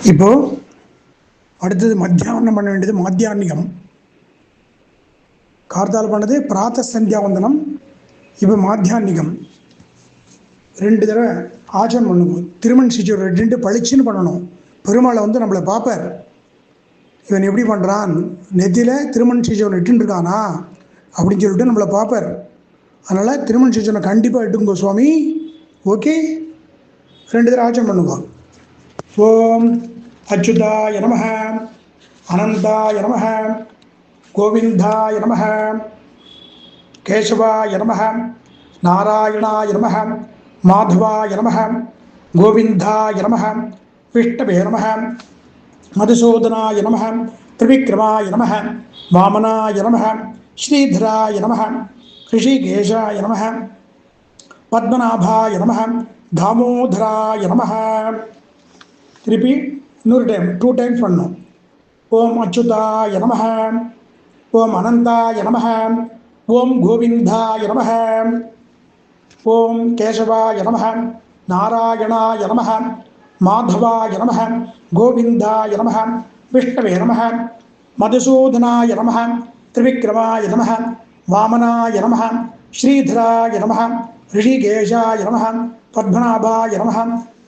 இப்போது அடுத்தது மத்தியானம் பண்ண வேண்டியது மாத்தியான்னிகம். கார்த்தால் பண்ணது பிராத்த சந்தியாவந்தனம். இப்போ மாத்தியான்னிகம் 2 தடவை ஆச்சரம் பண்ணுவோம். திருமண் சிச்சூர் 2 பளிச்சுன்னு பண்ணணும். பெருமாளை நம்மளை பார்ப்பார். இவன் எப்படி பண்ணுறான், நெத்தியில் திருமண் சிச்சூர் இட்டுன்னு இருக்கானா அப்படின்னு சொல்லிட்டு நம்மளை பார்ப்பார். அதனால் திருமண் சிச்சூரை கண்டிப்பாக இட்டுங்கோ சுவாமி. ஓகே, 2 தடவை ஆச்சரம் பண்ணுவோம். ஓம் அச்சுதாய நமஹ, அனந்தாய நமஹ, கோவிந்தாய நமஹ, கேசவாய நமஹ, நாராயணாய நமஹ, மாதவாய நமஹ, கோவிந்தாய நமஹ, விஷ்ணவே நமஹ, மதுசூதனாய நமஹ, திரிவிக்ரமாய நமஹ, வாமனாய நமஹ, ஸ்ரீதராய நமஹ, ரிஷிகேஷாய நமஹ, பத்மநாபாய நமஹ, தாமோதராய நமஹ. திருப்பி இன்னொரு டைம் 2 டைம்ஸ் பண்ணணும். ஓம் அச்சுதாய நமஹ, ஓம் அனந்தாய நமஹ, ஓம் கோவிந்தாய நமஹ, ஓம் கேசவாய நமஹ, நாராயணாய நமஹ, மாதவாய நமஹ, கோவிந்தாய நமஹ, விஷ்ணவே நமஹ, மதுசூதனாய நமஹ, திரிவிக்ரமாய நமஹ, வாமனாய நமஹ, ஸ்ரீதராய நமஹ, ரிஷிகேஷாய நமஹ, பத்மநாபாய நமஹ,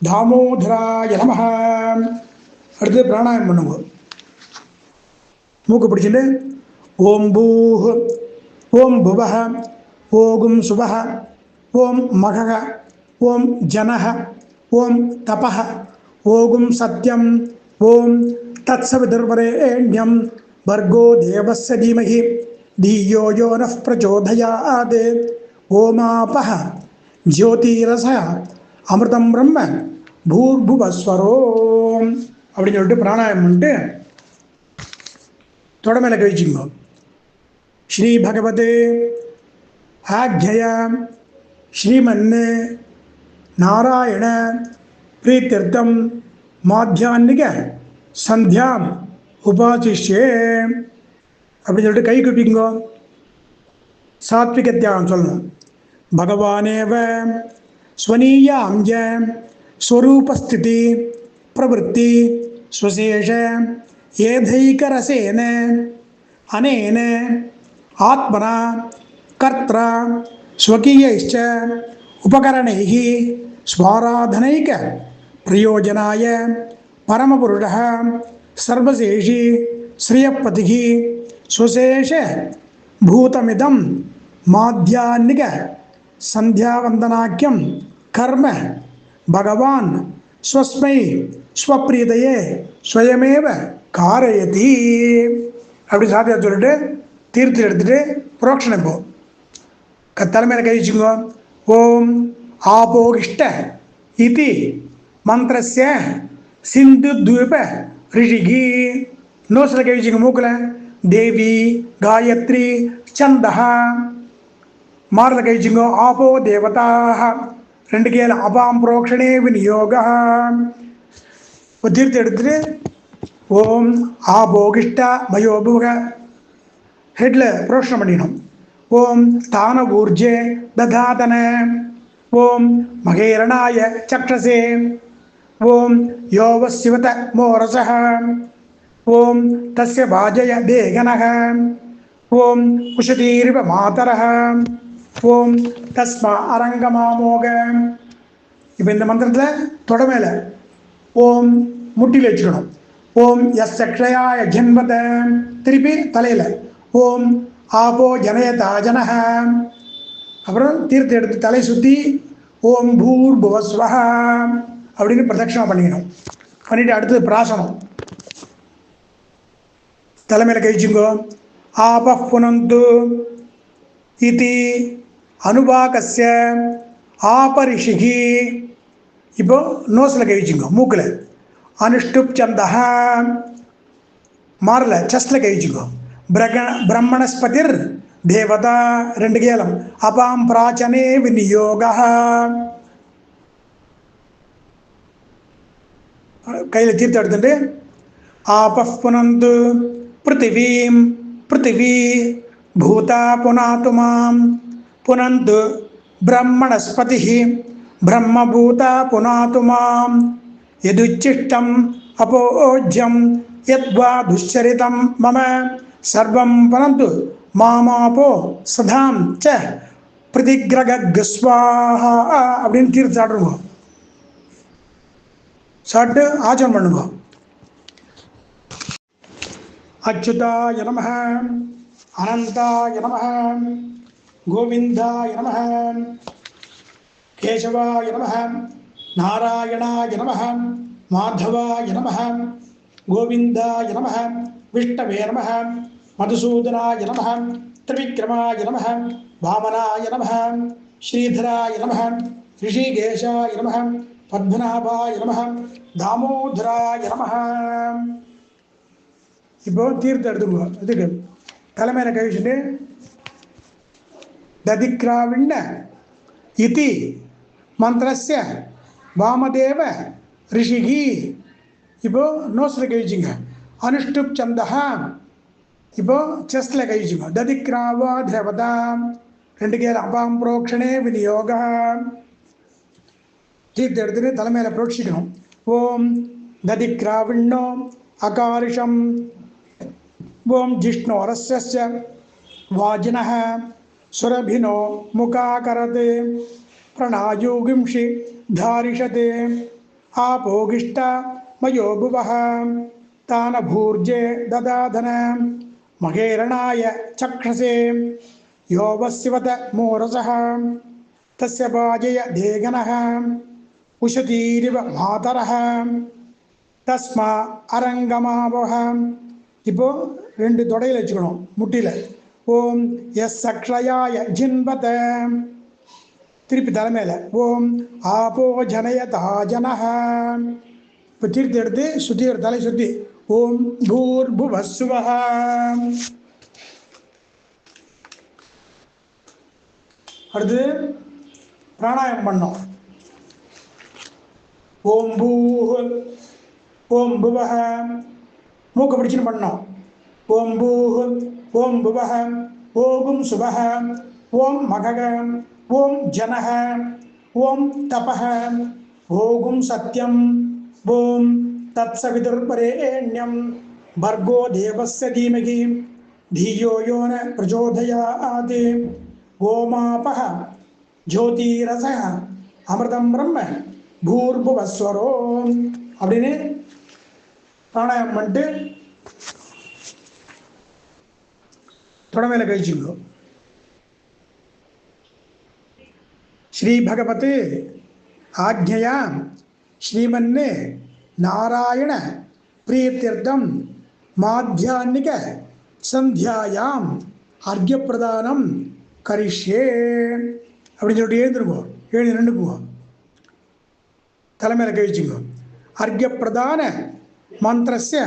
தாமோதராய நமஹ. அடுத்து பிராணாயம் பண்ணுங்க. மூக்கு பிடிச்சிட்டு ஓம் பூஹ், ஓம் புவஹ, ஓகும் சுவஹ, ஓம் மகஹ, ஓம் ஜனஹ, ஓம் தபஹ, ஓகும் சத்யம், ஓம் தத்சவிதுர்வரேண்யம் பர்கோ தேவஸ்ய தீமஹி தீயோ யோ நः பிரச்சோதயாத் ஓமாபஹ ஜோதிரஸ அமிர்தம் பிரம்ம பூர்புவஸ்வரோம் அப்படின்னு சொல்லிட்டு பிராணாயம் பண்ணிட்டு தொடமேல கழிச்சுங்க. ஸ்ரீ பகவதே ஆக்ஞய ஸ்ரீமன்னே நாராயண பிரீத்தியர்த்தம் மாத்தியான்னிக சந்தியாம் உபாசிஷ்யே அப்படின்னு சொல்லிட்டு கை குப்பிங்கோ. சாத்விக தியாகம் சொல்லணும். பகவானேவ ஸ்வனீயாம் ய ஸ்வரூபஸ்திதி பிரவருத்தி ஸ்வசேஷ ஏதைகரசேன அனேன ஆத்மனா கர்த்ரா ஸ்வகீயைச்ச உபகரணைः ஸ்வாராதனைக பிரயோஜனாய பரமபுருஷः சர்வசேஷி ஸ்ரீயப்பதிः ஸ்வசேஷ பூதமிதம் மாத்தியான்னிக சந்தியாவந்தனாக்கியம் கர்ம பகவான் ஸ்வஸ்மை ஸ்வப்ரீதையே ஸ்வயமேவ காரயதி அப்படி சாத்தியா சொல்லிட்டு தீர்த்து எடுத்துட்டு புரோக்ஷனை போ. தலைமையில் கை வச்சுங்கோ. ஓம் ஆபோகிஷ்ட இதி மந்திரஸ்ய சிந்து துவீப ரிஷிகி. நோசில் கை வச்சுங்க. மூக்கில் தேவி காயத்ரி சந்தஹ. மாரில் கை வச்சுங்கோ. ஆபோ தேவதாக. 2 கேல அபாம் புரோக்ஷணே விநியோக. தீர்த்து எடுத்துட்டு ஓம் ஆபோகிஷ்ட மயோபுக ஹெட்ல புரோக்ஷணம் பண்ணிடணும். ஓம் தான ஊர்ஜே ததாதன. ஓம் மகேரணாய சக்ஷசே. ஓம் யோவசிவத மோரசஹ. ஓம் தஸ்ய வாஜய தேகனஹ. ஓம் உஷதீரிவ மாதரஹ. ஓம் தஸ்மா அரங்கமாமோக. இப்போ இந்த மந்திரத்தில் தொடமேல ஓம் முட்டியில் வச்சுக்கணும். ஓம் எஸ் சக்ஷயாய ஜன்மத. திருப்பி தலையில் ஓம் ஆபோ ஜனயதா ஜனஹ. அப்புறம் தீர்த்து எடுத்து தலை சுற்றி ஓம் பூர் புவஸ்வஹ அப்படின்னு பிரதட்சணம் பண்ணிக்கணும். பண்ணிட்டு அடுத்தது பிராசனம். தலைமையில் கழிச்சுங்கோ. ஆப புனந்து இதி அனுபாகஸ்ய ஆபரிஷிகி. இப்போ நோஸில் கழிச்சுங்கோ. மூக்கில் அனுஷ்டுப் சந்தஹ. மாரில் செஸ்டில் கழிச்சுங்கோ. பிரம்மணஸ்பதிர் தேவதா. 2 கேலம் அபாம் பிராச்சனே விநியோக. கையில் தீர்த்து எடுத்துட்டு ஆப புனந்து பிருத்திவீம் பிருத்திவி பூதா புனாத்து மாம் புனந்து பிரம்மணஸ்பதி பிரம்மபூதா புனாத்து மாம் யதுச்சிஷ்டம் अपोज्यं यद्वा दुश्चरितं मम सर्वं परन्तु मामापो सदां च प्रतिग्रगस्वाहा அப்படின்னு தீர்த்து சாப்பிடுங்க. சாப்பிட்டு ஆச்சரம் பண்ணுங்க. அச்சுதாய நமः, அனந்தாய நமः, கோவிந்தாய நமः, கேசவாய நமः, நாராயணாய நமः, மாதவாய நமः, கோவிந்தாய நமः, விஷ்ணவே நமः, மதுசூதனாய நமः, திரிவிக்ரமாய நமः, வாமனாய நமः, ஸ்ரீதராய நமः, ரிஷிகேஷாய நமः, பத்மநாபாய நமः, தாமோதராய நமः. இப்போ தீர்த்தம் எடுத்துக்கோ. இதுக்கு தலைமையில் கை வச்சுட்டு ததிக்ராவிண்ண இதி மந்திரஸ்ய வாமதேவ ரிஷிகி. இப்போ நோஸில் கை வச்சுங்க. அனுஷ்டுப் சந்தஹா. இப்போ செஸ்டில் கை வச்சுங்க. ததிக்ராவா தேவதா. ரெண்டு கேர் அபாம் புரோக்ஷணே விநியோக. தீர்த்தம் எடுத்துட்டு தலைமையில் புரோட்சிக்கணும். ஓம் ததிக்ராவிண்ணோ அகாரிஷம் ஓம் ஜிஷ்ணோரஸ்ய வாஜினः சுரபினோ முகாகரதே பிரணாயூகிம்ஷி தாரிஷதே ஆபோகிஷ்ட மயோ புவः தானபூர்ஜே ததாதன மகேரணாய சக்ஷசே யோவஸ்யவத மூரசः தஸ்ய பாஜய தேகனः உஷதீரிவ மாதரः தஸ்மா அரங்கமாவஹ. இப்போ ரெண்டு தொடையில் வச்சுக்கணும், முட்டியில். ஓம் எஸ் அக்ஷயாய ஜின்வத. திருப்பி தலைமையில் ஓம் ஆபோ ஜனயதா ஜனஹ. இப்போ தீர்த்து எடுத்து சுற்றி தலை சுற்றி ஓம் பூர்புவஸ்வஹ. அடுத்து பிராணாயம் பண்ணோம். ஓம் பூ ஓம் புவஹ. மூக்க பிடிச்சுன்னு பண்ணோம். ஓம் பூ ஓம் புவஹ ஓம் சுவஹ ஓம் மகக ஓம் ஜனஹ ஓம் தபஹ ஓம் சத்யம் ஓம் தத்சவிதுர்வரேண்யம் பர்கோ தேவஸ்ய தீமகி धियो यो न प्रचोदयात् ओमापः ज्योतिरसः अमृतं ब्रह्म भूर्भुवस्वरो அப்படின்னு பிராணாயம் பண்ணிட்டு தொடமையில் கழிச்சுக்கோ. ஸ்ரீ பகவத் ஆக்ஞயா ஸ்ரீமன்னே நாராயண பிரீத்தியர்த்தம் மாத்தியான்னிக சந்தியாயாம் அர்க்ய பிரதானம் கரிஷ்யே அப்படின்னு சொல்லிட்டு எழுந்துருங்கோ. எழுதி நின்றுக்குங்கோ. தலைமையில் கழிச்சுங்கோ. அர்க்ய பிரதான மந்திரஸ்ய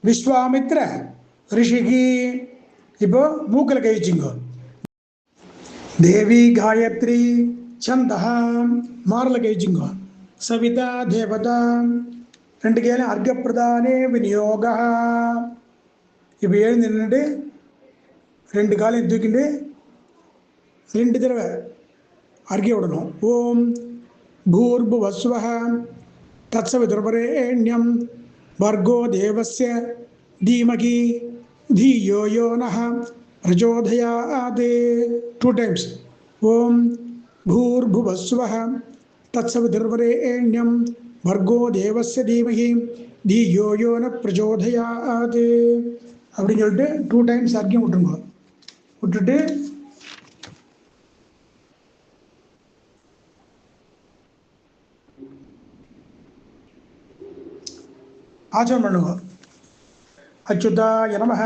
விஸ்வாமித்ர ரிஷிகி. இப்போ மூக்கில் கழிச்சுங்கோ. தேவி காயத்ரி சந்தஹா மாரில் கழிச்சுங்கோ. சவிதா தேவதா ரெண்டு கேளும் அர்க்ய பிரதானே விநியோகா. இப்போ எழுந்து நின்றுட்டு ரெண்டு காலையும் தூக்கிட்டு ரெண்டு தடவை அர்க்ய விடணும். ஓம் பூர்புவஸ்வஹ தத்சவிதுர்வரேண்யம் பர்கோ தேவஸ்ய தீமகி धियो यो नः प्रचोदयात्. 2 times. ओम भूर्भुवस्वः तत्सवितुर्वरेण्यं भर्गो देवस्य धीमहि धियो यो न प्रचोदयात् அப்படின்னு சொல்லிட்டு 2 times அர்க்கியம் விட்டுருங்க. விட்டுட்டு ஆச்சரம் பண்ணுங்க. அச்சுதாய நமः,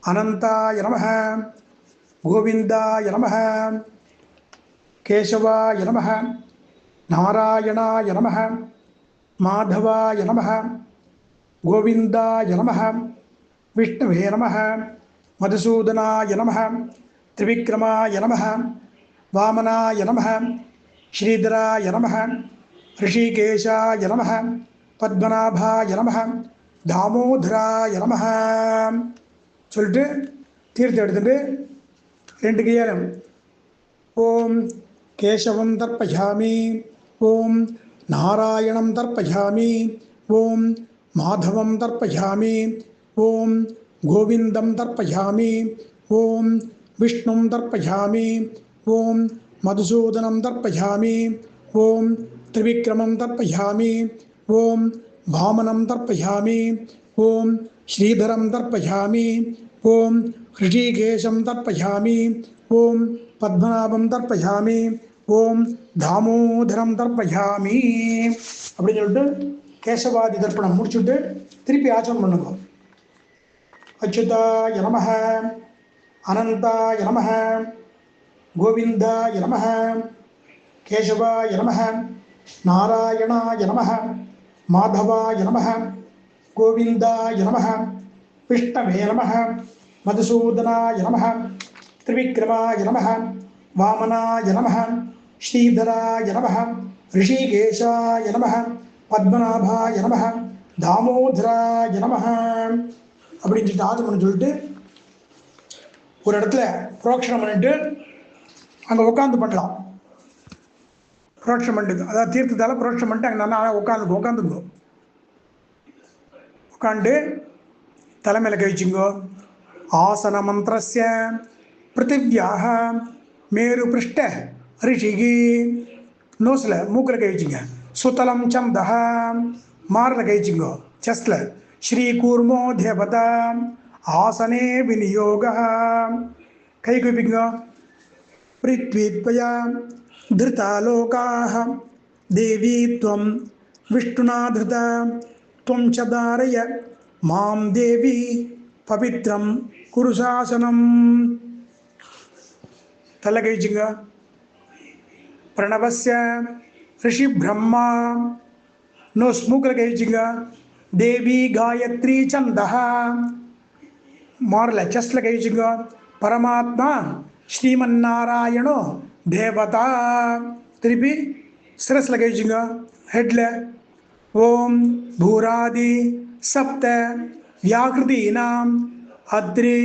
அனந்தாய நமः, கோவிந்தாய நமः, கேசவாய நமः, நாராயணாய நமः, மாதவாய நமः, கோவிந்தாய நமः, விஷ்ணவே நமः, மதுசூதனாய நமः, திரிவிக்ரமாய நமः, வாமனாய நமः, ஸ்ரீதராய நமः, ரிஷிகேஷாய நமः, பத்மநாபாய நமः, தாமோதராய நமः சொல்லிட்டு தீர்த்தம் எடுத்துட்டு ரெண்டு கையாலும் ஓம் கேசவம் தர்ப்பயாமி, ஓம் நாராயணம் தர்ப்பயாமி, ஓம் மாதவம் தர்ப்பயாமி, ஓம் கோவிந்தம் தர்ப்பயாமி, ஓம் விஷ்ணும் தர்ப்பயாமி, ஓம் மதுசூதனம் தர்ப்பயாமி, ஓம் திரிவிக்ரமம் தர்ப்பயாமி, ஓம் வாமனம் தர்ப்பயாமி, ஓம் ஸ்ரீதரம் தர்ப்பயாமி, ஓம் ரிஷிகேஷம் தர்ப்பயாமி, ஓம் பத்மநாபம் தர்ப்பயாமி, ஓம் தாமோதரம் தர்ப்பயாமி அப்படின்னு சொல்லிட்டு கேசவாதி தர்ப்பணம் முடிச்சுட்டு திருப்பி ஆச்சரணம் பண்ணுங்க. அச்சுதாய நமஹ, அனந்தாய நமஹ, கோவிந்தாய நமஹ, கேசவாய நமஹ, நாராயணாய நமஹ, மாதவாய நமஹ, கோவிந்தாய நமஹ, விஷ்ணவே நமஹ, மதுசூதனாய நமஹ, திரிவிக்ரமாய நமஹ, வாமனாய நமஹ, ஸ்ரீதராய நமஹ, ரிஷிகேஷாய நமஹ, பத்மநாபாய நமஹ, தாமோதராய நமஹ அப்படின்னு சொல்லிட்டு ஆச்சமனம் சொல்லிட்டு ஒரு இடத்துல புரோக்ஷனம் பண்ணிட்டு அங்கே உட்காந்து பண்ணலாம். புரோக்ஷனம் பண்ணிட்டு, அதாவது தீர்த்தத்தால் புரோக்ஷனம் பண்ணிட்டு அங்கே நல்லா உட்காந்துக்கோ. உட்காந்து தலைமையில் கழிச்சுங்கோ. ஆசன மந்திரஸ்ய பிருத்திவியாக மேரு பிருஷ்ட ரிஷிகி, நோஸில் மூக்கில் கழிச்சுங்க. சுத்தலம் சந்தஹ மாரில் கழிச்சுங்கோ. செஸ்டில் ஸ்ரீ கூர்மோ தேவதா ஆசனே விநியோக, கை குவிப்பிங்கோ. பிருத்வித்வயா திருதாலோகாः தேவி त्वं விஷ்ணுனா திருதா त्वं च धारय மாம் தேவி பவித்ரம் குரு சாசனம். தலை கழிச்சுங்க. பிரணவஸ்ய ரிஷி பிரம்மா, நோஸ் மூக்கில் கழிச்சுங்க. தேவி காயத்ரி சந்தஹ மாரில் செஸ்டில் கழிச்சுங்க. பரமாத்மா ஸ்ரீமன்னாராயணோ தேவதா, திருப்பி சிரஸில் கழிச்சுங்க. ஹெட்டில் ஓம் பூராதி சப்த வியாகிருதீனாம் அத்ரி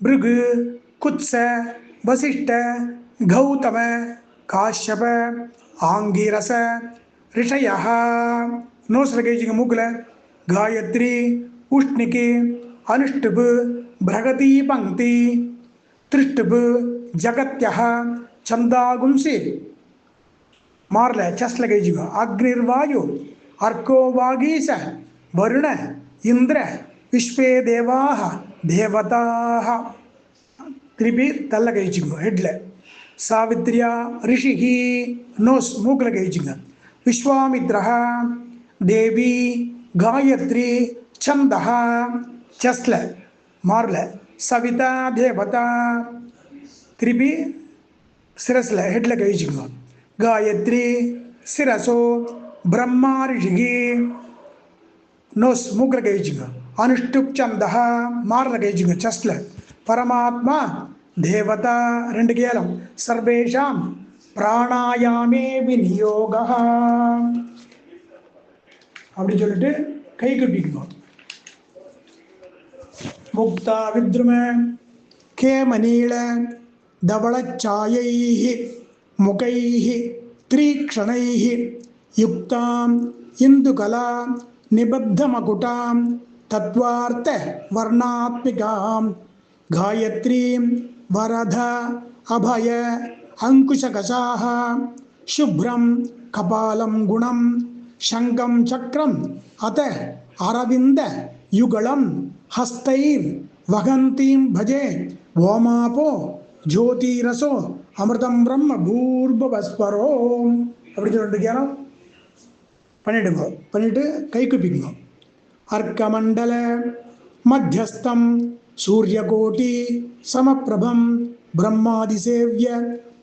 பிருகு குத்ஸ வசிஷ்ட கௌதம காஷ்யப ஆங்கிரச ரிஷயா, நோஸில் கழிச்சுங்க. மூக்கில் காயத்ரி உஷ்ணிகி அனுஷ்டுபு பிரகதி பங்கி திருஷ்டுபு ஜகத்யஹ சந்தாகும்சி மாரில் செஸ்டில் கழிச்சுங்க. அக்னிர்வாயு அர்க்கோ வாகீச வருண இந்திர விஸ்வே தேவாக தேவதாக, திருப்பி தள்ள கழிச்சுங்க. ஹெட்டில் சாவித்ரியா ரிஷிகி, நோஸ் மூக்கில் கழிச்சுங்க. விஸ்வாமித்ரஹ தேவி காயத்ரி சந்தஹ செஸ்டில் மாரில் சவிதா தேவதா, திருப்பி சிரஸில் ஹெட்டில் கழிச்சுங்க. காயத்ரி சிரசோ பிரம்மா ரிஷிகி, நோஸ் மூக்கில் கழிச்சுங்க. அனுஷ்டுப் சந்தஹ மாரில் கழிச்சுங்க. செஸ்டில் பரமாத்மா தேவதா ரெண்டு கேலம். சர்வேஷாம் பிராணாயாமே விநியோக அப்படின்னு சொல்லிட்டு கை கட்டிக்கணும். முக்தா வித்ரும கேமநீள தவளச்சாயைः முகைः த்ரீக்ஷணைः யுக்தாம் இந்துகலா நிபத்தமகுடாம் தத்வார்த்த வர்ணாத்மிகாம் காயத்ரீம் வரத அபய அங்குஷகசாः சுப்ரம் கபாலம் குணம் சங்கம் சக்கரம் அத அரவிந்த யுகலம் ஹஸ்தைர் வகந்தீம் பஜே ஓமாபோ ஜோதிரசோ அமிர்தம் பிரம்ம பூர்பவஸ்வரோம் அப்படின்னு சொல்லிட்டு கேரம் பண்ணிடுங்க. பண்ணிட்டு கை குப்பிக்குங்க. அர்க்கமண்டல மத்தியஸ்தம் சூரியகோட்டி சமப்பிரபம் பிரம்மாதிசேவிய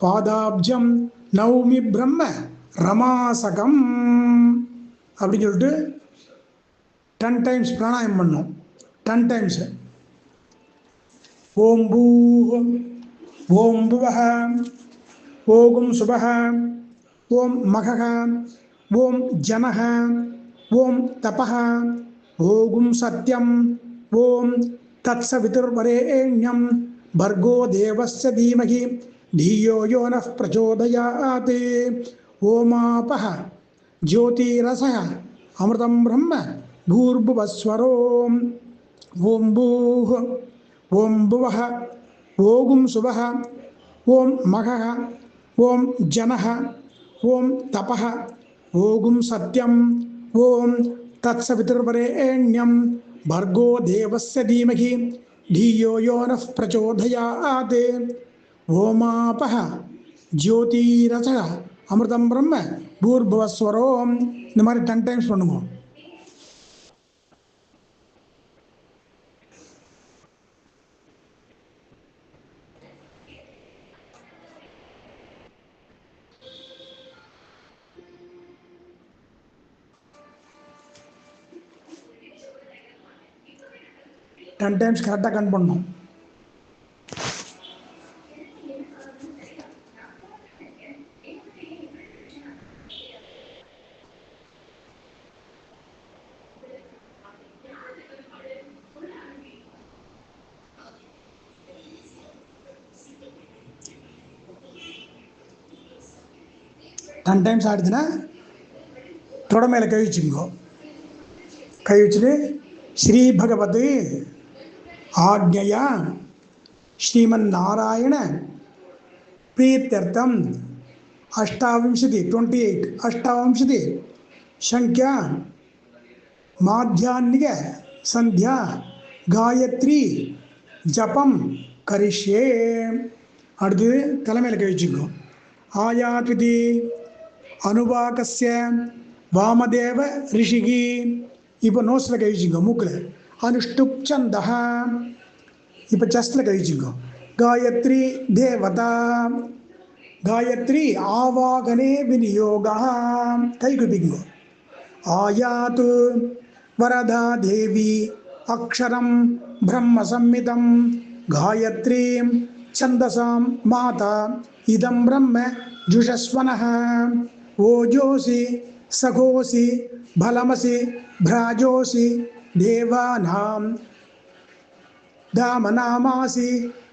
பாதாப்ஜம் நௌமி பிரம்ம ரமாசகம் அப்படின்னு சொல்லிட்டு 10 times பிராணாயம் பண்ணோம். 10 times. ஓம் பூ ஓம் புவஹ ஓகும் சுபஹ ஓம் மகஹ ஓம் ஜனஹ ஓம் தபஹ ஓகும் சத்யம் ஓம் தத்சவிதுர்வரேண்யம் भर्गो देवस्य धीमहि धियो यो नः प्रचोदयात् ओमापः ज्योतिरसः அமிர்தம் பிரம்ம பூர்புவஸ்வரோம் ஓம் பூஹ் ஓம் புவஹ ஓகும் சுவஹ ஓம் மகஹ ஓம் ஜனஹ ஓம் தபஹ ஓகும் சத்யம் ஓம் தத்சவிதுர்வரேண்யம் भर्गो देवस्य धीमहि धियो यो नः प्रचोदयात् ओमापः ज्योतिरसः अमृतम ब्रह्म भूर्भुवस्वरोम இந்த மாதிரி 10 டைம்ஸ் பண்ணுங்க. டென் டைம்ஸ் கரெக்டாக கன் பண்ணணும். டென் டைம்ஸ் ஆடுதுன்னா தொட மேலே கை வச்சுக்கோ. கை வச்சுட்டு ஸ்ரீ பகவத் ஆக்ஞயா ஸ்ரீமன் நாராயண प्रीत्यर्थम 28 संख्या माध्यान्निक संध्या गायत्री जपम करिष्ये அடுத்து தலைமையில் கை வச்சுக்கோ. ஆயாத்விதி அனுவாகஸ்ய வாமதேவ ரிஷிகி. இப்போ நோஸில் கை வச்சுக்கோ, மூக்கில். அனுஷ்டுப் சந்தஹ. இப்போ செஸ்டில் கை வச்சுக்கோ. गायत्री देवता गायत्री आवागने विनियोगः कई कुपिंगो. आयातु वरदा देवी अक्षरं ब्रह्म संहितं गायत्रीं छन्दसां माता इदं ब्रह्म जुषस्वनः ओजोसि सखोसि बलमसि भ्राजोसि देवानां दामनामासि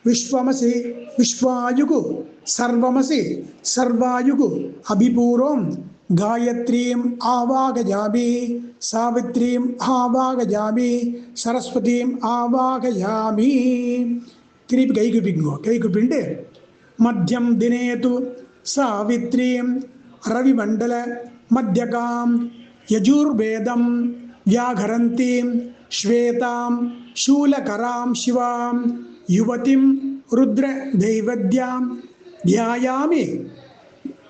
विश्वमसि विश्वायुगु सर्वमसि सर्वायुगु अभिपूर्वं गायत्रीं आवाहयामि सावित्रीं आवाहयामि सरस्वतीं आवाहयामि. திருப்பி கை குப்பிங்கோ. கை குப்பிண்டு मध्यम दिने तु सावित्रीं रविमंडल मध्यकां यजुर्वेदं व्याघरन्तीं श्वेतां शूलकरां शिवां युवतीं रुद्रदैवद्यां ध्यायामि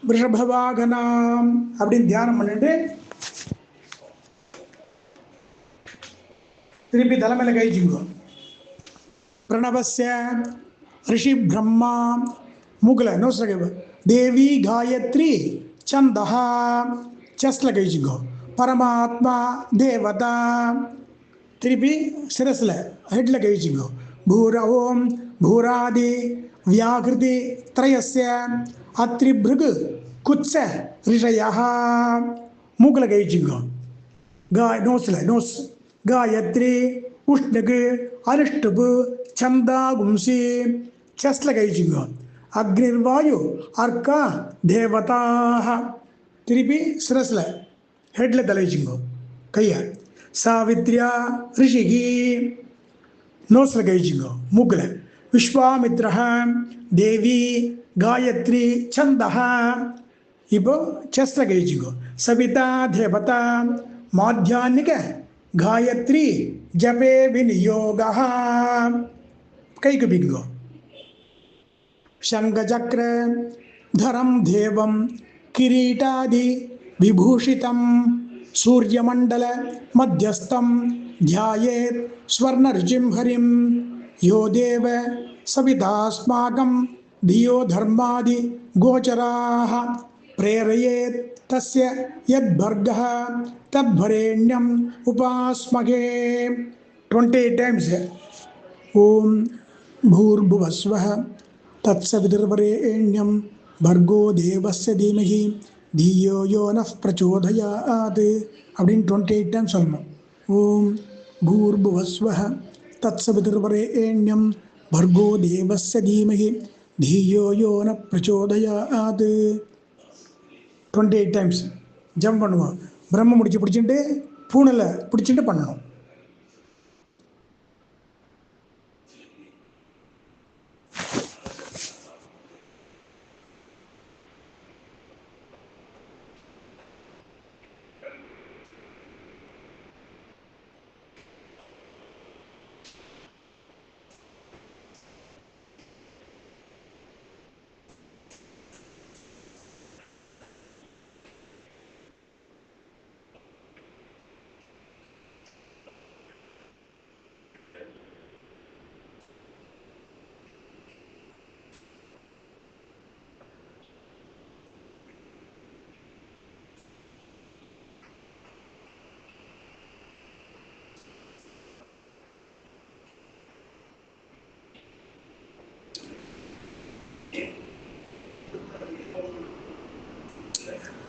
वृषभवाहनां அப்படின்னு தியானம் பண்ணிட்டு திருப்பி தலைமையில் கழிச்சுங்கோ. பிரணவஸ்ய ऋषि ब्रह्मा மூக்கில் நோஸ்ல தேவி காயத்ரி சந்தஹா செஸ்ல கழிச்சுங்கோ. பரமாத்மா தேவதா திருப்பி சிரஸில் ஹெட்டில் கழிச்சுங்கோ. भूर ओम भूरादि व्याकृति त्रयस्य अत्रिभृग कुत्स ऋषयः मूकल कहिचिंगो. नोस्ल नोस गायत्री उष्णग अरिष्टुप छंदागुंसी चस्ल कहिचिंगो. अग्निर्वायु अर्क देवताः तिरिपि सिरस्ल हेड्ल तलैचिंगो. कय्य सावित्र्या ऋषिगी नोस्ल कहिचिंगो. मूकल विश्वामित्र देवी गायत्री छंदः इपो चस्ल कहिचिंगो. सविता देवता माध्यान्निक गायत्री जपे विनियोगः कैकुबिंगो. शंखचक्र धरम देवं किरीटादि विभूषितं सूर्यमंडल मध्यस्थं ध्यायेत् स्वर्णऋचिं हरिं यो देव सवितास्माकं धियो धर्मादि गोचराः प्रेरयेत् तस्य यद्भर्गः तद्भरेण्यम् उपास्महे. 28 times. ओम भूर्भुवस्वः तत्सवितुर्वरेण्यं भर्गो देवस्य धीमहि धियो यो नः प्रचोदयात् அப்படின்னு 28 times சொல்லணும். ओम भूर्भुवस्वः तत्सवितुर्वरेण्यं भर्गो देवस्य धीमहि धियो यो नः प्रचोदयात् 28 times. ஜம்ப் பண்ணுவோம். பிரம்ம முடிச்சு பிடிச்சிட்டு பூணில் பிடிச்சிட்டு பண்ணணும்.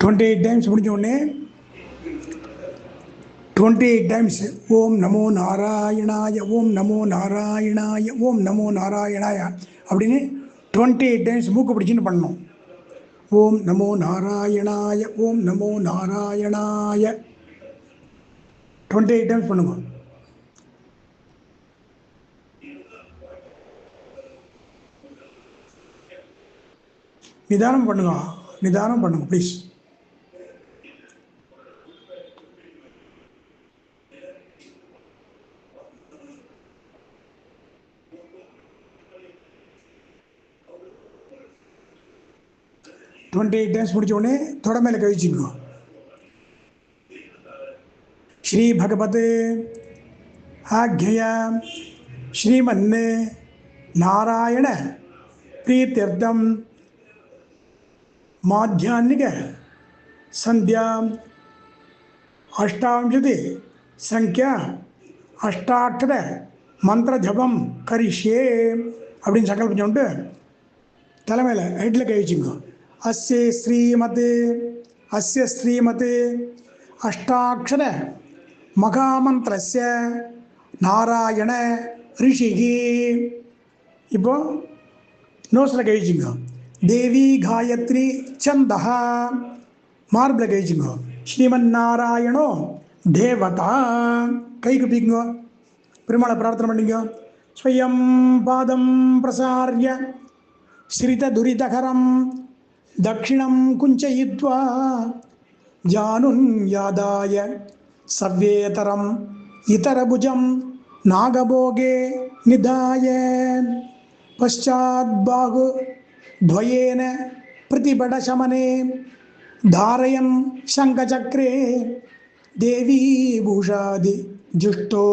டுவெண்ட்டி 8 டைம்ஸ் முடிஞ்ச உடனே 28 டைம்ஸ் ஓம் நமோ நாராயணாய, ஓம் நமோ நாராயணாய, ஓம் நமோ நாராயணாய அப்படின்னு 28 டைம்ஸ் மூக்கு பிடிச்சின்னு பண்ணணும். ஓம் நமோ நாராயணாய, ஓம் நமோ நாராயணாய 28 டைம்ஸ் பண்ணுங்க. நிதானம் பண்ணுங்க, நிதானம் பண்ணுங்க ப்ளீஸ். டுவெண்ட்டி 8 டைம்ஸ் முடிச்ச உடனே தொட மேலே கழிச்சுக்கோ. ஸ்ரீ பகவத் ஆக்ஞயா ஸ்ரீமன் நாராயண பிரீத்யர்த்தம் மாத்தியான்னிக சந்தியா அஷ்டாவிंशति சங்கியா அஷ்டாட்சர மந்திர ஜபம் கரிஷ்யே அப்படின்னு சங்கல்பம் சொல்லிட்டு தலைமையில் ஹெட்டில் கழிச்சுங்க. அஸ்ய ஸ்ரீமத் அஷ்டாட்சர மகாமந்திரஸ்ய நாராயண ரிஷிகி. இப்போ நோஸில் கழிச்சுங்க. தேவி காயத்ரி சந்தா மார்பில் கழிச்சுங்க. ஸ்ரீமன் நாராயணோ தேவதா கை குப்பிக்குங்க. பெருமாளை பிரார்த்தனை பண்ணிங்க. ஸ்வயம் பாதம் பிரசாரிய ஸ்ரித துரிதகரம் தட்சிணம் குஞ்சயித்வா ஜானுன் யாதாய சவ்யேதரம் இதரபுஜம் நாகபோகே நிதாய பశ్చాத் பாகு द्वयेन प्रतिबडशमने धारयन् शङ्खचक्रे देवी भूषादि जुष्टो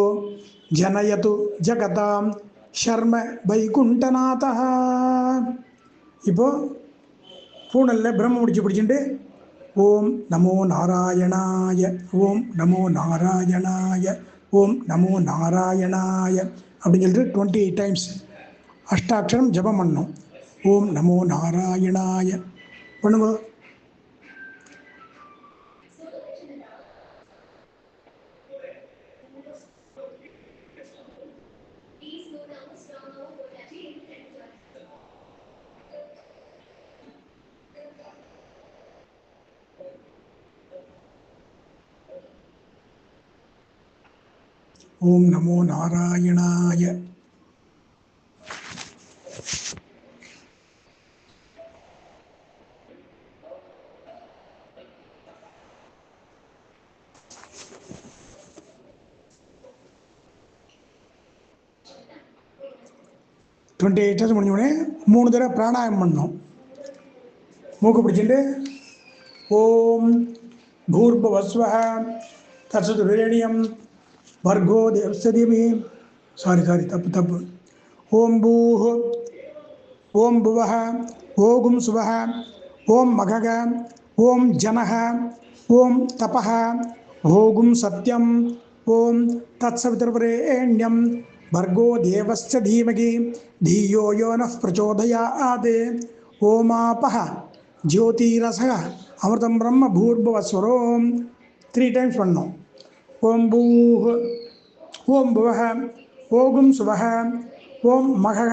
जनयतु जगतां शर्म வைகுண்டநாதः. இப்போ பூனல்ல பிரம்ம முடிச்சு பிடிச்சிட்டு ஓம் நமோ நாராயணாய, ஓம் நமோ நாராயணாய, ஓம் நமோ நாராயணாய அப்படின்னு சொல்லிட்டு 28 டைம்ஸ் அஷ்டாட்சரம் ஜபம் பண்ணணும். ஓம் நமோ நாராயணாய பண்ணுங்க. ஓம் நமோ நாராயணாய. டுவெண்ட்டி 8 முடிஞ்ச உடனே 3 தடவை பிராணாயம் பண்ணணும். மூக்கு பிடிச்சிட்டு ஓம் பூர்பவஸ்வஹ தத்சதுரேணியம் भर्गो देवस्य धीमहि सारी तप्पु ओम भूः ओम भुवः ओम सुवः ओम मघः ओम जनः ओम तपः ओम सत्यम ओम तत्सवितुर्वरेण्यं भर्गो देवस्य धीमहि धियो यो नः प्रचोदयात् ओमापः ज्योतिरसः अमृतं ब्रह्म भूर्भुवस्वरों 3 टाइम्स பண்ணணும். ओम भूः ओम भुवः ओम सुवः ओम मघः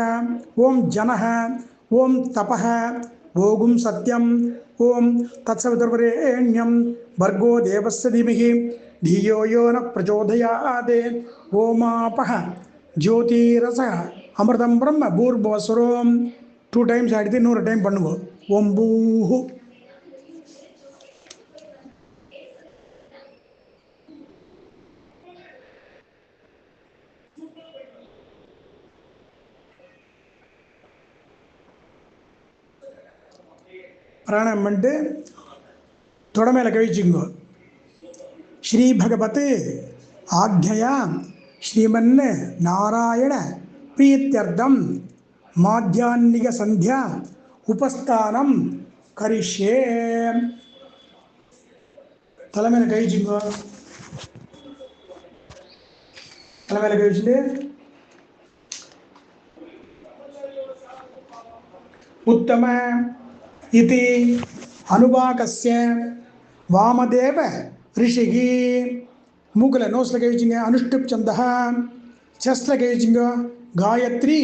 ओम जनः ओम तपः ओम सत्यम ओम तत्सवितुर्वरेण्यं भर्गो देवस्य धीमहि धियो यो न प्रचोदयात् ओमापः ज्योतिरसः अमृतं ब्रह्म भूर्भुवस्वरों 2 times ஆடிட்டு இன்னொரு டைம் பண்ணுவோம். ஓம் பூஹு. பிராணாயம் பண்ணிட்டு தொட மேலே கழிச்சுங்க. ஸ்ரீ பகவத் ஆக்ஞயா ஸ்ரீமன் நாராயண பிரீத்தியர்த்தம் மாத்தியான்னிக சந்தியா உபஸ்தானம் கரிஷ்யே. தலைமையில கழிச்சுங்க. தலைமையில கழிச்சுட்டு உத்தம इति अनुवाकस्य वामदेव ऋषिः मूकल नोस्ल कहिचिंगे अनुष्टुप चंदः चस्ल कहिचिंगे गायत्री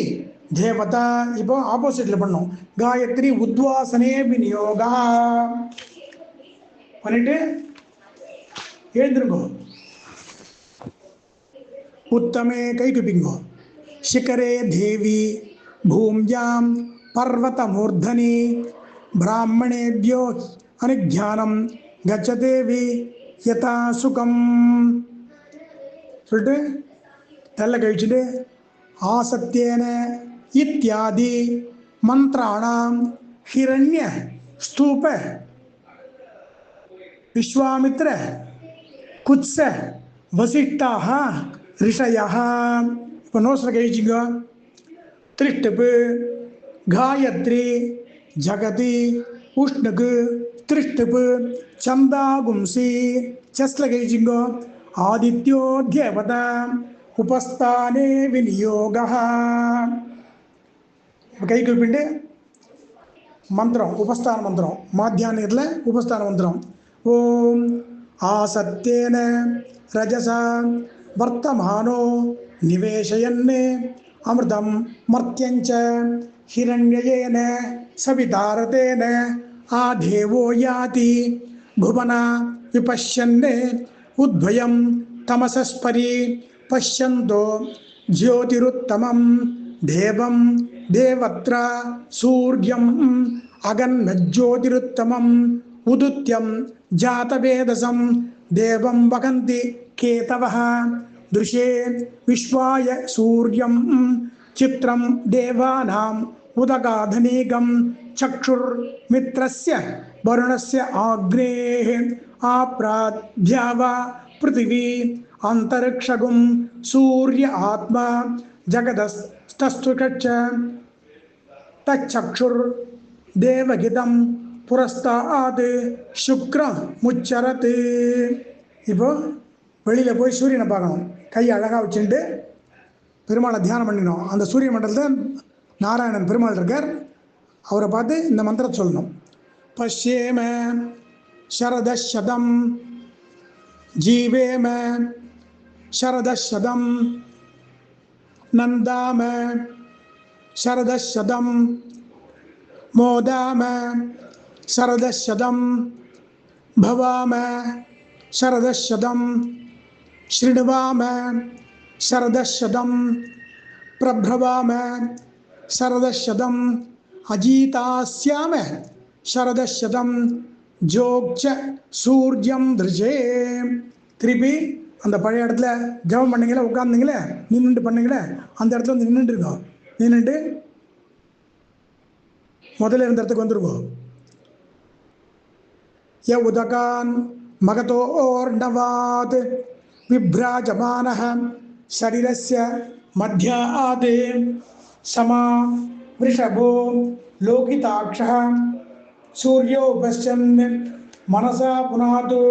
देवता இப்போ ஆப்போசிட்ல பண்ணோம். गायत्री उद्वासने विनियोगः பண்ணிட்டு எழுந்திருங்கோ. उत्तमे கைகுப்பிங்கோ. शिखरे देवी भूम्यां पर्वतमूर्धनि ब्राह्मणेभ्यो अनुज्ञानम गच्छदेवी यथा सुखम சொல்லிட்டு தள்ள கழிச்சுட்டு ஆசத்தியேன இத்தியாதி மந்திராணாம் ஹிரண்ய ஸ்தூப விஸ்வாமித்ர குத்ஸ வசிஷ்டாः ऋषयः. இப்போ நோஸ்ல கழிச்சுங்க. திருஷ்டுப்பு गायत्री जगति उष्णक त्रिष्टप चंदागुंसी चस्लगैजिंगो आदित्यो देवता उपस्थाने विनियोगः. कई कुपिंडे मंत्रम उपस्थान मंत्रम माध्यान्ह उपस्थान मंत्रम ओम आसत्येन रजसा वर्तमानो निवेशयन् अमृतं मर्त्यञ्च हिरण्ययेन सवितारतेन आदेवो याति भुवना विपश्यन् उद्भयं तमसस्परि पश्यन्तो ज्योतिरुत्तमं देवं देवत्र सूर्यम् अगन्नज्योतिरुत्तमम् उदुत्यं जातवेदसं देवं वहन्ति केतवः दृशे विश्वाय सूर्यं चित्रं देवानां उदगाधनीकं चक्षुर्मित्रस्य वरुणस्य आग्नेः आप्राद्यावा पृथिवी अंतरिक्षगुं सूर्य आत्मा जगदस्तस्तुकच्च तच्चक्षुर्देवगितं पुरस्तात् शुक्रमुच्चरत्. இப்போ வெளியில் போய் சூரியனை பார்க்கணும். கை அழகாக வச்சுட்டு பெருமாளை தியானம் பண்ணினோம். அந்த சூரிய மண்டலத்தில் நாராயணன் பெருமாள் இருக்கார். அவரை பார்த்து இந்த மந்திரத்தை சொல்லணும். பஷ்யேம சரதசதம் ஜீவேம சரதசதம் நந்தாம சரதசதம் மோதாம சரதசதம் பவாம शरदशदं शृण्वाम शरदशदं प्रभ्रवाम शरदशदं अजीतास्याम शरदशदं जोक्च सूर्यं दृजे. திருப்பி அந்த பழைய இடத்துல ஜபம் பண்ணீங்களே, உட்காந்துங்களே, நின்றுட்டு பண்ணீங்களே, அந்த இடத்துல வந்து நின்றுட்டு இருக்கோம். நின்றுட்டு முதல்ல இருந்த இடத்துக்கு வந்துருக்கோம். ய உதகான் मगतोर्णवात् विभ्राजमानः शरीरस्य मध्यात् समा वृषभो लोकिताक्षः सूर्यो पश्यन् मनसा पुनातु.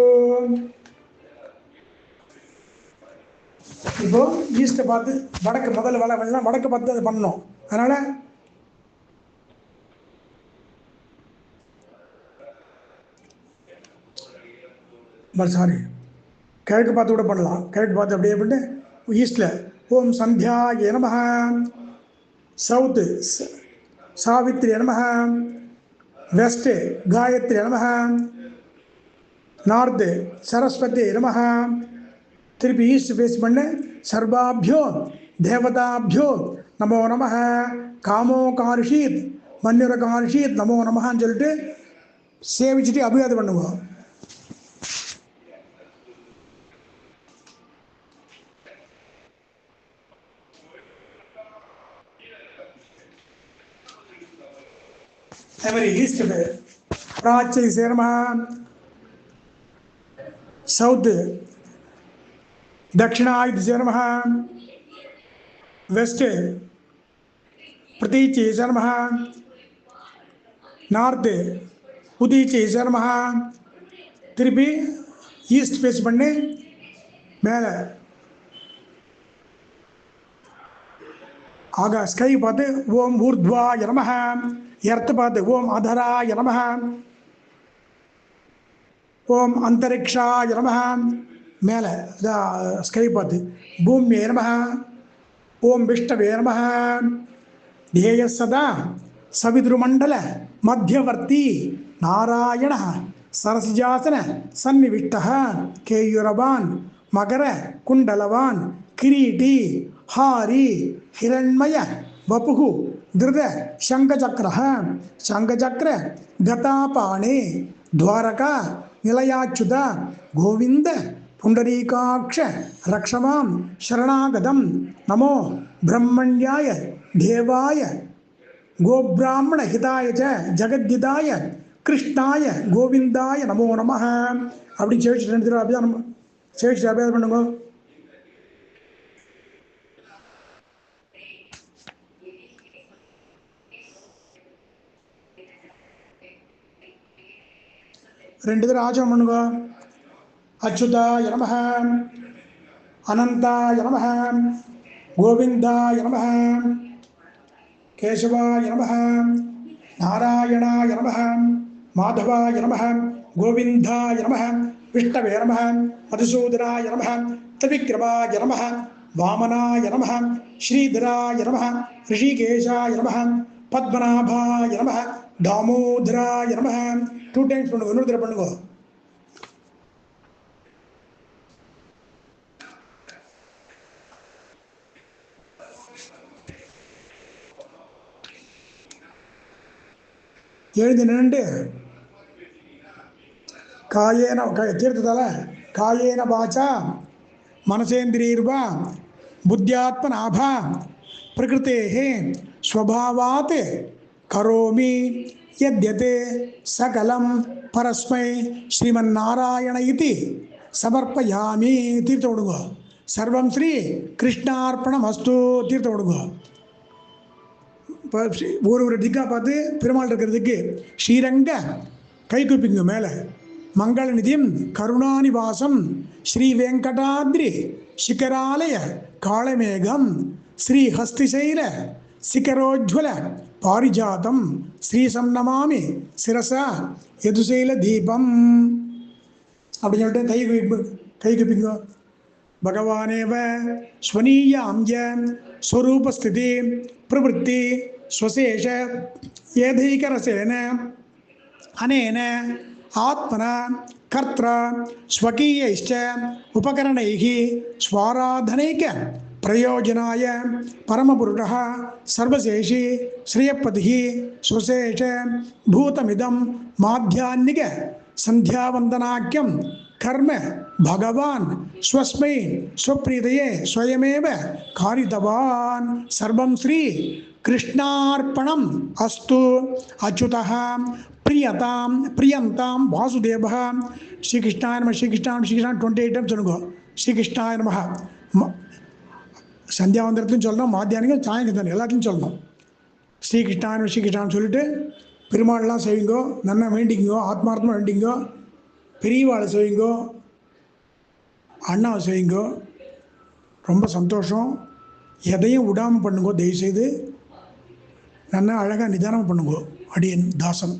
இப்போ ஈஸ்ட்டை பார்த்து வடக்கு முதல்ல வேலை வடக்கு பார்த்து அதை பண்ணணும். அதனால் சாரி கிழக்கு பார்த்து கூட பண்ணலாம். கிழக்கு பார்த்து அப்படியே பண்ணிட்டு ஈஸ்டில் ஓம் சந்தியாய நமஹ, சவுத்து சாவித்ரி நமஹ, வெஸ்ட்டு காயத்ரி நமஹ, நார்த்து சரஸ்வதி நமஹ. திருப்பி ஈஸ்ட் ஃபேஸ் பண்ணு. சர்வாபியோ தேவதாபியோ நமோ நமஹ. காமோ காரிஷீத் மன்யுர காரிஷீத் நமோ நமஹான்னு சொல்லிட்டு சேவிச்சுட்டு அபிவாதம் பண்ணுவோம். அதே மாதிரி ஈஸ்ட் பிராச்சை சேரமா, சவுத்து தட்சிணாயுத சேரம, வெஸ்ட் பிரதீச்சி சேரம, நார்த்து உதீச்சி சேரம. திருப்பி ஈஸ்ட் ஃபேஸ் பண்ணி மேலே ஆக ஸ்கை பார்த்து ஓம் ஊர்த்வாய நமஹ. எர்த்து பார்த்து ஓம் அதராய நமஹ. ஓம் அந்தரிக்ஷாய நமஹ. மேலே ஸ்கை பார்த்து பூமியே நமஹ. ஓம் விஷ்ணவே நமஹ. ಧ್ಯೇಯ ಸದಾ ಸವಿತೃಮಂಡಲ ಮಧ್ಯವರ್ತಿ ನಾರಾಯಣ ಸರಸಿಜಾಸನ ಸನ್ನಿವಿಷ್ಟ ಕೇಯೂರವಾನ್ ಮಕರ ಕುಂಡಲವಾನ್ ಕಿರೀಟಿ ಹಾರಿ ಹಿರಣ್ಮಯ ವಪು ಧೃತ ಶಂಖಚಕ್ರ ಶಂಖಚಕ್ರ ಗತಾಪಾಣೆ ದ್ವಾರಕ ನಿಲಯಾಚ್ಯುತ ಗೋವಿಂದ ಪುಂಡರೀಕಾಕ್ಷ ರಕ್ಷಮಾಂ ಶರಣಾಗತಂ ನಮೋ ಬ್ರಹ್ಮಣ್ಯಾಯ ದೇವಾಯ ಗೋಬ್ರಾಹ್ಮಣ ಹಿತಾಯ ಚ ஜகத்கிதாய கிருஷ்ணாய கோவிந்தாய நமோ நமஹ. அப்படி சேவிச்சு 2 தடவை அபியானம் சேவிச்சு அபியானம் பண்ணுங்க. ரெண்டு தடவை ஆச்சரம் பண்ணுங்க. அச்சுதாய நமஹ, அனந்தாய நமஹ, கோவிந்தாய நமஹ, கேசவாய நமஹ, நாராயணாய நமஹ, மாதவாய நமஹ, கோவிந்தாய நமஹ, விஷ்ணவே நமஹ, மதுசூதனாய நமஹ, திரிவிக்ரமாய நமஹ, வாமனாய நமஹ, ஸ்ரீதராய நமஹ, ரிஷிகேஷாய நமஹ, பத்மநாபாய நமஹ, தாமோதராய நமஹ. 2 டைம்ஸ் பண்ணுங்க. இன்னொரு தடவை பண்ணுங்க. எழுந்து நின்று காயேன தீர்த்ததால காயேன வாச்சா மனசேந்திரியர்வா புத்தியாத்மநாபா பிரகிருத்தேஹே ஸ்வபாவாத் கரோமி யத்யத் சகலம் பரஸ்மை ஸ்ரீமன்னாராயண இதி சமர்ப்பயாமி. தீர்த்தம் விடுங்க. சர்வம் ஸ்ரீ கிருஷ்ணார்ப்பணம் அஸ்து. தீர்த்தம் விடுங்க. ஒரு திக்கா பார்த்து பெருமாள் இருக்கிறதுக்கு ஸ்ரீரங்க கை குப்பிங்க மேலே. மங்கள நிதியம் கருணாநிவாசம் ஸ்ரீ வெங்கடாத்ரி சிகராலய காளமேகம் ஸ்ரீ ஹஸ்திசைல சிகரோஜ்வல பாரிஜாதம் ஸ்ரீ சம்நமாமி சிரசா யதுசைல தீபம். அப்படின்னு சொல்லிட்டு கை குப்பிங்க. பகவானேவ ஸ்வனீயாம்ய ஸ்வரூபஸ்திதி பிரவೃತ್ತಿ ஸ்வசேஷ ஏதைகரசேன அனேன ஆத்மன கர்த்ர ஸ்வகீயைச்ச உபகரணைः ஸ்வாராதனைக பிரயோஜனாய பரமபுருஷः சர்வசேஷி ஸ்ரீயப்பதிः ஸ்வசேஷ பூதமிதம் மாத்தியான்னிக சந்தியாவந்தனாக்கியம் கர்ம பகவான் ஸ்வஸ்மை ஸ்வப்ரீதயே ஸ்வயமேவ காரிதவான். சர்வம் ஸ்ரீ கிருஷ்ணார்ப்பணம் அஸ்து. அச்சுதः பிரியதாம் பிரியந்தாம் வாசுதேவः. ஸ்ரீகிருஷ்ணாய நம ஸ்ரீகிருஷ்ணா ஸ்ரீகிருஷ்ணா 28 டைம் சொல்லுங்க. ஸ்ரீகிருஷ்ணாய நம. சந்தியாவந்தனத்தையும் சொல்லணும், மாத்தியானிக்கும் சாயங்காலம் எல்லாத்தையும் சொல்லணும். ஸ்ரீகிருஷ்ணாய நம ஸ்ரீகிருஷ்ணான்னு சொல்லிட்டு பெருமாள்லாம் செய்யுங்கோ. நல்லா வேண்டிங்கோ, ஆத்மார்த்தமாக வேண்டிங்கோ. பெரியவாளை செய்யுங்கோ, அண்ணாவை செய்யுங்கோ. ரொம்ப சந்தோஷம். எதையும் விடாமல் பண்ணுங்கோ. தயவுசெய்து நல்லா அழகாக நிதானம் பண்ணுங்கோ. அடியன் தாசன்.